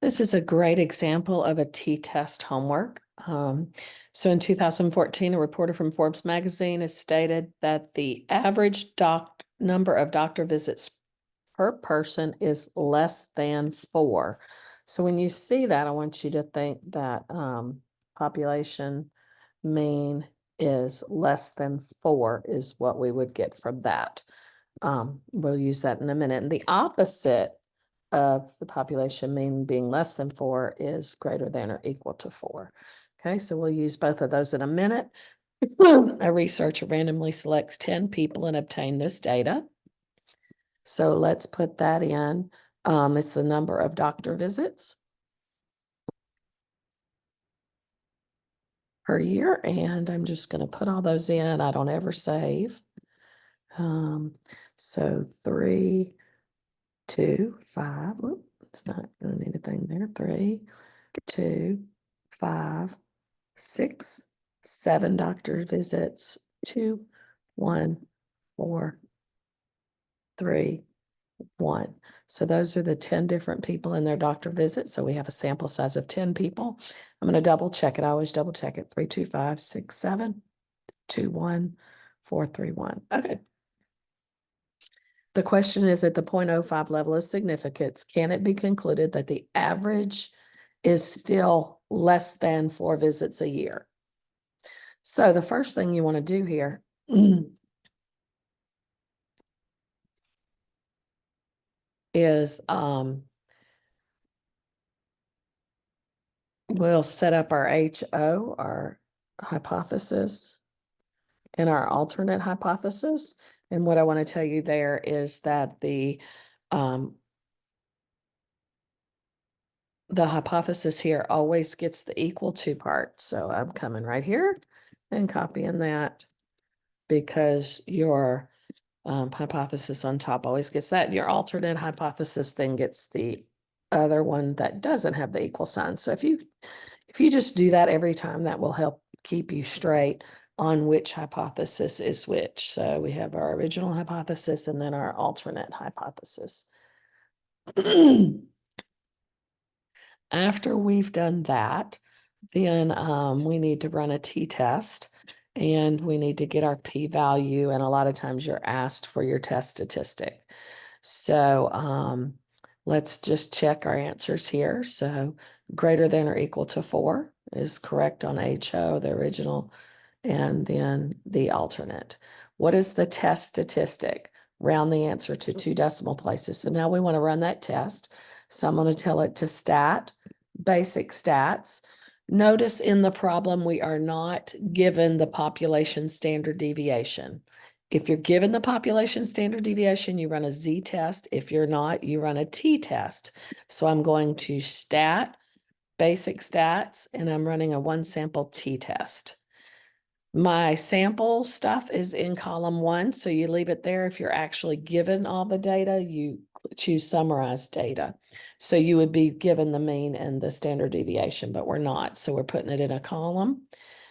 This is a great example of a t-test homework. So in 2014, a reporter from Forbes magazine has stated that the average number of doctor visits per person is less than 4. So when you see that, I want you to think that population mean is less than 4 is what we would get from that. We'll use that in a minute. And the opposite of the population mean being less than 4 is greater than or equal to 4. Okay, so we'll use both of those in a minute. A researcher randomly selects 10 people and obtain this data. So let's put that in. It's the number of doctor visits per year, and I'm just going to put all those in. I don't ever save. So 3, 2, 5. Whoop, it's not going to need a thing there. 3, 2, 5, 6, 7 doctor visits. 2, 1, 4, 3, 1. So those are the 10 different people in their doctor visit. So we have a sample size of 10 people. I'm going to double check it. I always double check it. 3, 2, 5, 6, 7, 2, 1, 4, 3, 1. Okay. The question is, at the 0.05 level of significance, can it be concluded that the average is still less than 4 visits a year? So the first thing you want to do here is we'll set up our HO, our hypothesis, and our alternate hypothesis. And what I want to tell you there is that the hypothesis here always gets the equal to part. So I'm coming right here and copying that because your hypothesis on top always gets that. Your alternate hypothesis then gets the other one that doesn't have the equal sign. So if you just do that every time, that will help keep you straight on which hypothesis is which. So we have our original hypothesis and then our alternate hypothesis. After we've done that, then we need to run a t-test and we need to get our p-value. And a lot of times you're asked for your test statistic. So let's just check our answers here. So greater than or equal to 4 is correct on HO, the original, and then the alternate. What is the test statistic? Round the answer to 2 decimal places. So now we want to run that test. So I'm going to tell it to stat, basic stats. Notice in the problem, we are not given the population standard deviation. If you're given the population standard deviation, you run a z-test. If you're not, you run a t-test. So I'm going to stat, basic stats, and I'm running a 1 sample t-test. My sample stuff is in column 1, so you leave it there. If you're actually given all the data, you choose summarize data. So you would be given the mean and the standard deviation, but we're not. So we're putting it in a column.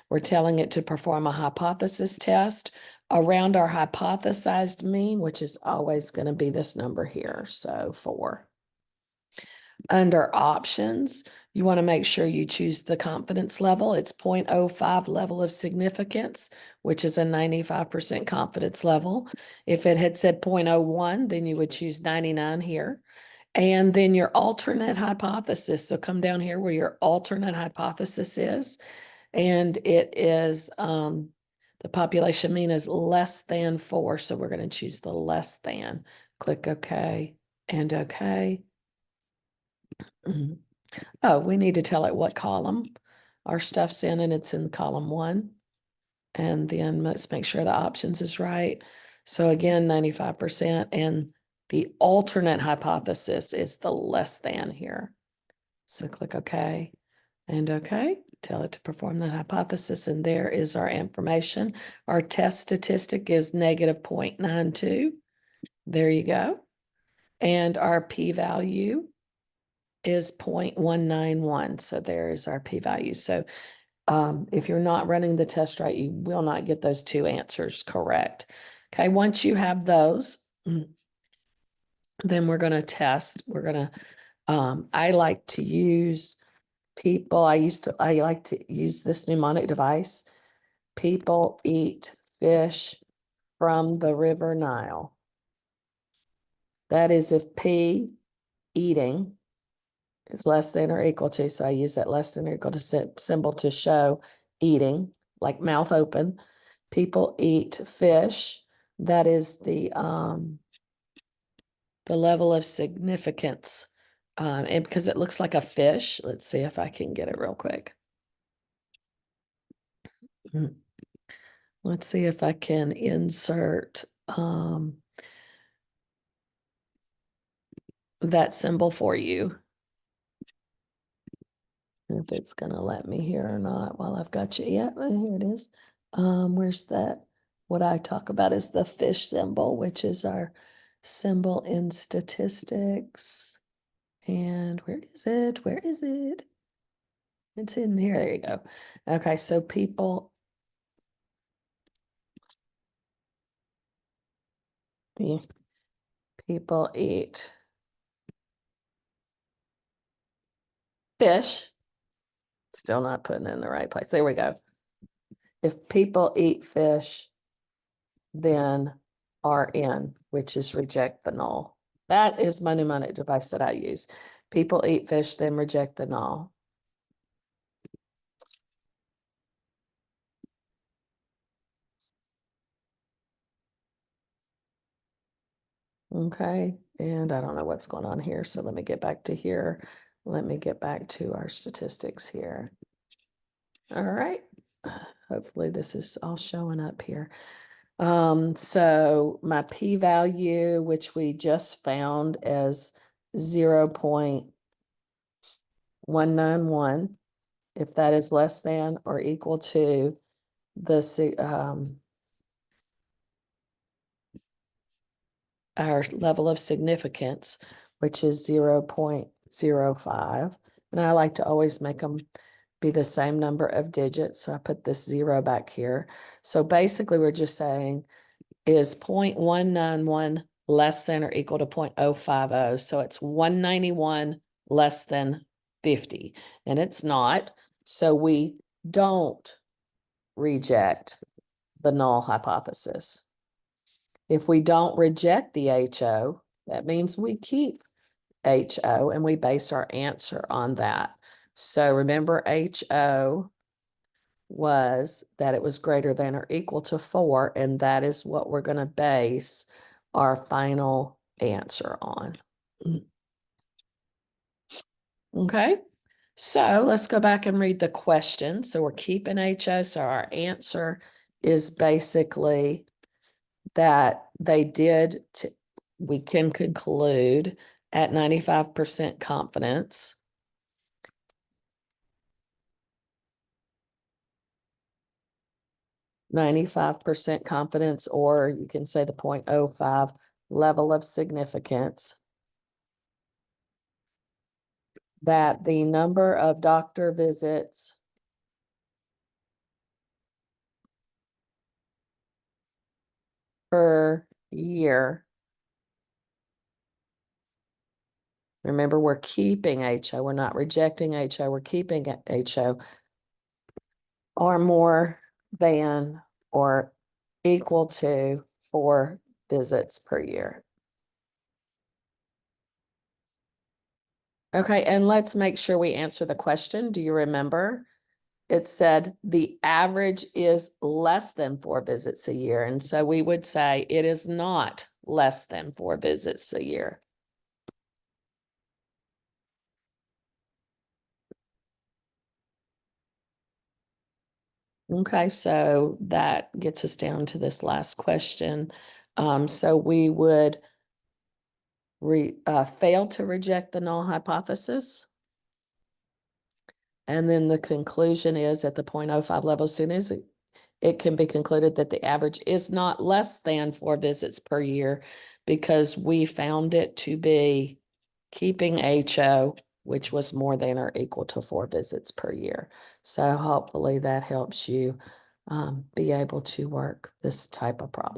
We're telling it to perform a hypothesis test around our hypothesized mean, which is always going to be this number here, so 4. Under options, you want to make sure you choose the confidence level. It's 0.05 level of significance, which is a 95% confidence level. If it had said 0.01, then you would choose 99 here. And then your alternate hypothesis. So come down here where your alternate hypothesis is. And it is the population mean is less than 4. So we're going to choose the less than. Click OK and OK. Oh, we need to tell it what column our stuff's in, and it's in column 1. And then let's make sure the options is right. So again, 95%, and the alternate hypothesis is the less than here. So click OK and OK. Tell it to perform that hypothesis, and there is our information. Our test statistic is -0.92. There you go. And our p-value is 0.191. So there's our p-value. So if you're not running the test right, you will not get those 2 answers correct. Okay, once you have those, then we're going to test. We're going to I like to use I like to use this mnemonic device. People eat fish from the River Nile. That is if P, eating, is less than or equal to, so I use that less than or equal to symbol to show eating, like mouth open. People eat fish. That is the level of significance. And because it looks like a fish, let's see if I can get it real quick. Let's see if I can insert that symbol for you. If it's gonna let me here or not while I've got you. Yeah, here it is. Where's that? What I talk about is the fish symbol, which is our symbol in statistics. And where is it? Where is it? It's in here. There you go. Okay, so people eat fish. Still not putting it in the right place. There we go. If people eat fish, then RN, which is reject the null. That is my mnemonic device that I use. People eat fish, then reject the null. Okay, and I don't know what's going on here, so let me get back to here. Let me get back to our statistics here. All right, hopefully this is all showing up here. So my p-value, which we just found as 0.191, if that is less than or equal to the our level of significance, which is 0.05. And I like to always make them be the same number of digits. So I put this 0 back here. So basically we're just saying, is 0.191 less than or equal to 0.050? So it's 191 less than 50, and it's not. So we don't reject the null hypothesis. If we don't reject the HO, that means we keep HO and we base our answer on that. So remember, HO was that it was greater than or equal to 4, and that is what we're going to base our final answer on. Okay, so let's go back and read the question. So we're keeping HO, so our answer is basically that we can conclude at 95% confidence or you can say the 0.05 level of significance, that the number of doctor visits per year, remember we're keeping HO, we're not rejecting HO, we're keeping HO, are more than or equal to 4 visits per year. Okay, and let's make sure we answer the question. Do you remember? It said the average is less than 4 visits a year. And so we would say it is not less than 4 visits a year. Okay, so that gets us down to this last question. So we would fail to reject the null hypothesis. And then the conclusion is at the 0.05 level, as soon as it can be concluded that the average is not less than 4 visits per year, because we found it to be keeping HO, which was more than or equal to 4 visits per year. So hopefully that helps you be able to work this type of problem.